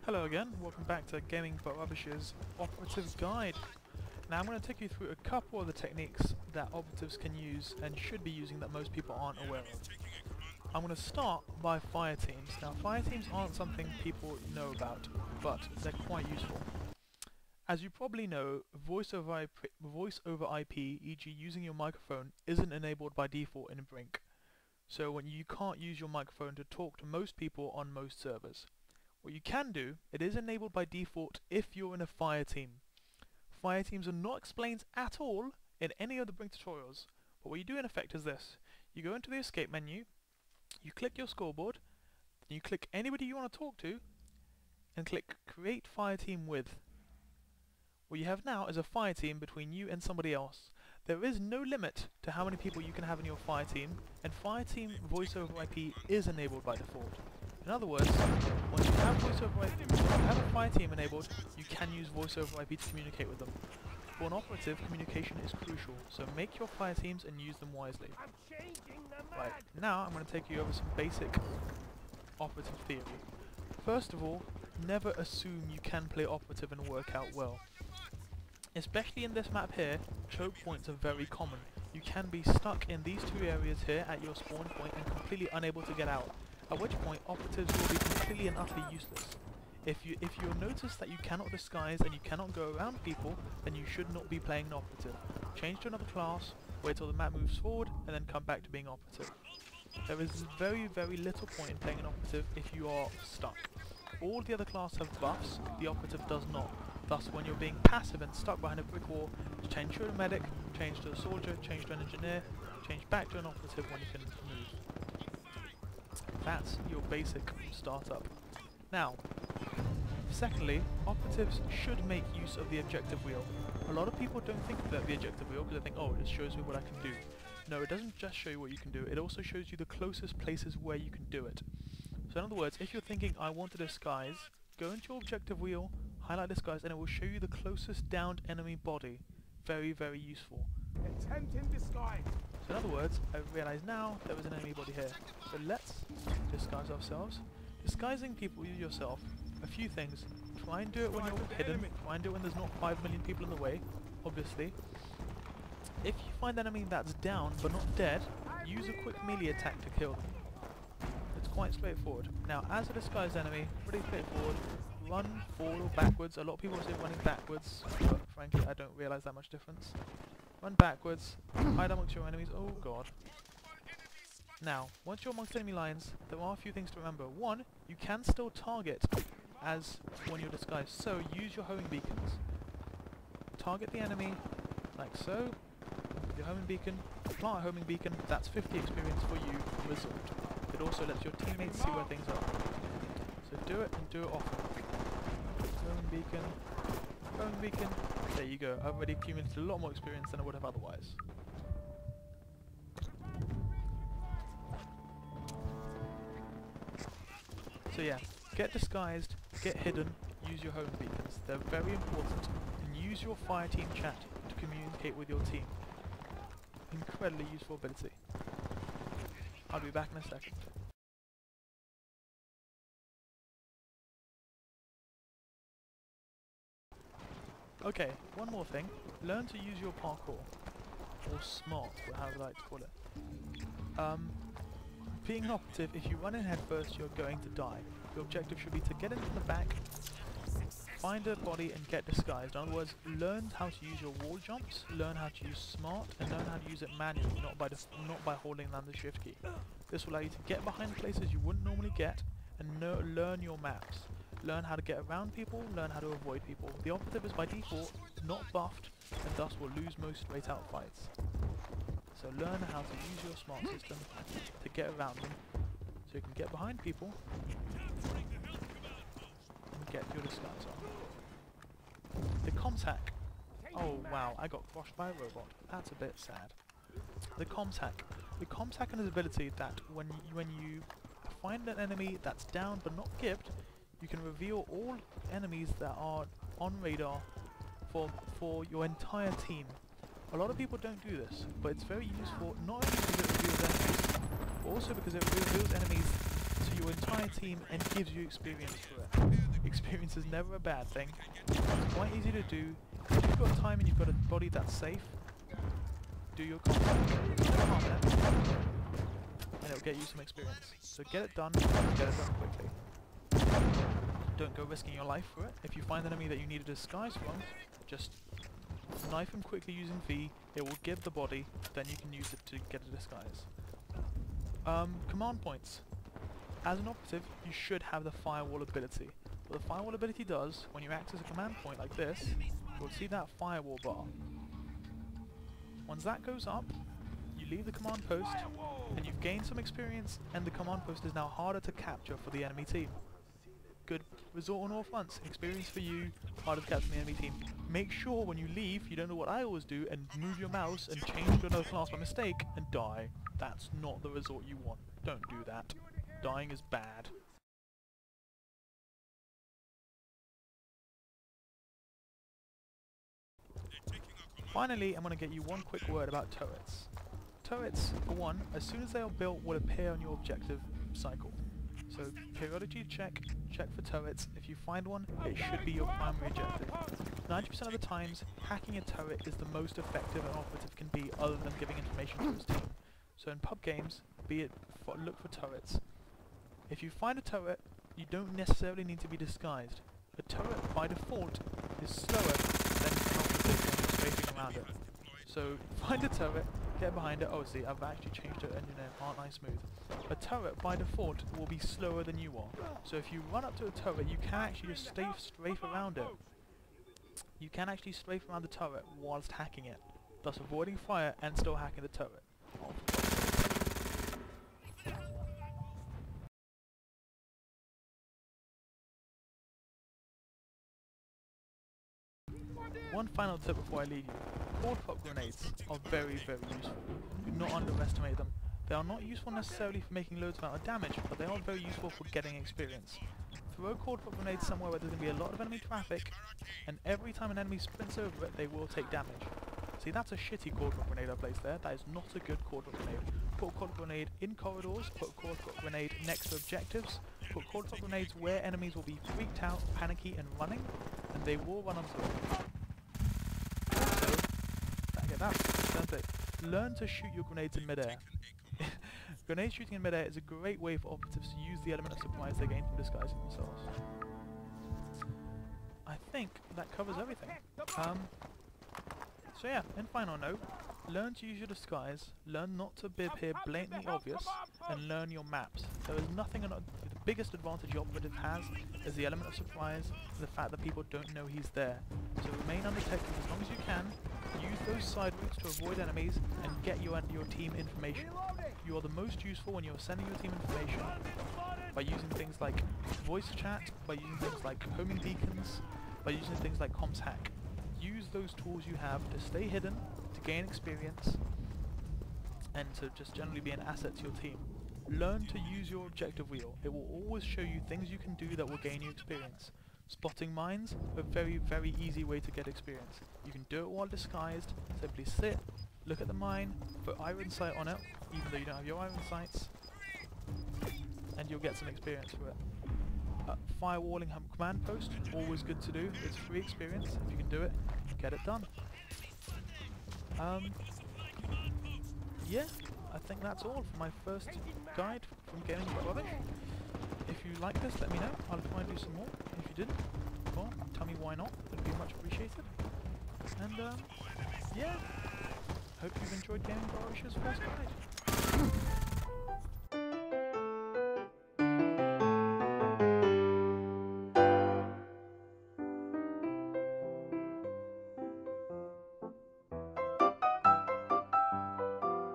Hello again, welcome back to Gaming But Rubbish's Operative Guide. Now I'm going to take you through a couple of the techniques that operatives can use and should be using that most people aren't aware of. I'm going to start by fire teams. Now fire teams aren't something people know about, but they're quite useful. As you probably know, voice over IP, e.g. using your microphone, isn't enabled by default in Brink. So when you can't use your microphone to talk to most people on most servers. What you can do, it is enabled by default if you're in a fire team. Fire teams are not explained at all in any of the Brink tutorials, but what you do in effect is this. You go into the escape menu, you click your scoreboard, then you click anybody you want to talk to, and click create fire team with. What you have now is a fire team between you and somebody else. There is no limit to how many people you can have in your fire team, and fire team voice over IP is enabled by default. In other words, once you have a fire team enabled, you can use voice over IP to communicate with them. For an operative, communication is crucial, so make your fire teams and use them wisely. Right, now I'm going to take you over some basic operative theory. First of all, never assume you can play operative and work out well. Especially in this map here, choke points are very common. You can be stuck in these two areas here at your spawn point and completely unable to get out. At which point, operatives will be completely and utterly useless. If you'll notice that you cannot disguise and you cannot go around people, then you should not be playing an operative. Change to another class, wait till the map moves forward, and then come back to being operative. There is very, very little point in playing an operative if you are stuck. All the other classes have buffs, the operative does not. Thus, when you're being passive and stuck behind a brick wall, change to a medic, change to a soldier, change to an engineer, change back to an operative when you can move. That's your basic startup. Now, secondly, operatives should make use of the objective wheel. A lot of people don't think about the objective wheel because they think, oh, it shows me what I can do. No, it doesn't just show you what you can do, it also shows you the closest places where you can do it. So in other words, if you're thinking, I want to disguise, go into your objective wheel, highlight disguise, and it will show you the closest downed enemy body. Very, very useful. Attempting disguise. So in other words, I realise now there is an enemy body here. So let's disguise ourselves. Disguising people with yourself, a few things. Try and do it when you're hidden, try and do it when there's not 5 million people in the way, obviously. If you find an enemy that's down but not dead, use a quick melee attack to kill them. It's quite straightforward. Now as a disguised enemy, pretty straightforward. Run, forward or backwards. A lot of people say running backwards, but frankly I don't realise that much difference. Run backwards, hide amongst your enemies, oh god. Now, once you're amongst enemy lines, there are a few things to remember. One, you can still target as when you're disguised, so use your homing beacons. Target the enemy, like so, with your homing beacon, plant a homing beacon, that's 50 experience for you, resolved. It also lets your teammates see where things are. So do it and do it often. Homing beacon, there you go, I've already accumulated a lot more experience than I would have otherwise. So yeah, get disguised, get hidden, use your home beacons. They're very important, and use your fire team chat to communicate with your team. Incredibly useful ability. I'll be back in a second. Okay, one more thing. Learn to use your parkour. Or smart, however I like to call it. Being an operative, if you run in head first, you're going to die. Your objective should be to get into the back, find a body and get disguised. In other words, learn how to use your wall jumps, learn how to use smart, and learn how to use it manually, not by holding down the shift key. This will allow you to get behind places you wouldn't normally get, and learn your maps. Learn how to get around people, learn how to avoid people. The operative is by default not buffed, and thus will lose most straight out fights. So learn how to use your smart system to get around them, so you can get behind people and get your disguise on. The comtac. Oh wow, I got crushed by a robot. That's a bit sad. The comtac. The comtac is an ability that when you find an enemy that's down but not gibbed, you can reveal all enemies that are on radar for your entire team. A lot of people don't do this, but it's very useful not only because it reveals enemies, but also because it reveals enemies to your entire team and gives you experience for it. Experience is never a bad thing. It's quite easy to do. If you've got time and you've got a body that's safe, do your combat. And it'll get you some experience. So get it done, and get it done quickly. Don't go risking your life for it. If you find an enemy that you need a disguise from, just knife him quickly using V, it will give the body, then you can use it to get a disguise. Command points. As an operative, you should have the firewall ability. What the firewall ability does, when you access a command point like this, you'll see that firewall bar. Once that goes up, you leave the command post, and you've gained some experience, and the command post is now harder to capture for the enemy team. Good result on all fronts. Experience for you, harder to capture the enemy team. Make sure when you leave, you don't know what I always do, and move your mouse and change to another class by mistake, and die. That's not the result you want. Don't do that. Dying is bad. Finally, I'm going to get you one quick word about turrets. Turrets, for one, as soon as they are built, will appear on your objective cycle. So periodically check for turrets. If you find one, it should be your primary objective. 90% of the times, hacking a turret is the most effective an operative can be, other than giving information to his team. So in pub games, look for turrets. If you find a turret, you don't necessarily need to be disguised. A turret, by default, is slower than an operative when you're strafing around it. So find a turret, get behind it. Oh, see, I've actually changed it, and you know, aren't I smooth? A turret, by default, will be slower than you are. So if you run up to a turret, you can actually just strafe around it. You can actually strafe around the turret whilst hacking it, thus avoiding fire and still hacking the turret. One final tip before I leave you. Cord pop grenades are very, very useful. Do not underestimate them. They are not useful necessarily for making loads amount of damage, but they are very useful for getting experience. Throw cord pop grenades somewhere where there's going to be a lot of enemy traffic, and every time an enemy sprints over it, they will take damage. See, that's a shitty cord pop grenade I placed there. That is not a good cord pop grenade. Put cord pop grenade in corridors, put cord pop grenade next to objectives, put cord pop grenades where enemies will be freaked out, panicky, and running, and they will run onto it. Learn to shoot your grenades in midair. Grenade shooting in midair is a great way for operatives to use the element of surprise they gain from disguising themselves. I think that covers everything. So yeah, in final note, learn to use your disguise, learn not to be here blatantly obvious, and learn your maps. There is nothing, the biggest advantage your operative has is the element of surprise, the fact that people don't know he's there. So remain undetected as long as you can, use those side routes to avoid enemies, and get your team information. You are the most useful when you're sending your team information by using things like voice chat, by using things like homing beacons, by using things like comms hack. Use those tools you have to stay hidden, to gain experience, and to just generally be an asset to your team. Learn to use your objective wheel. It will always show you things you can do that will gain you experience. Spotting mines, a very, very easy way to get experience. You can do it while disguised, simply sit, look at the mine, put iron sight on it, even though you don't have your iron sights, and you'll get some experience for it. Firewalling command post, always good to do. It's free experience. If you can do it, get it done. Yeah, I think that's all for my first guide from Gaming But Rubbish. If you like this, let me know. I'll try and do some more. If you didn't, well, tell me why not. It'd be much appreciated. And yeah, hope you've enjoyed Gaming But Rubbish's first guide.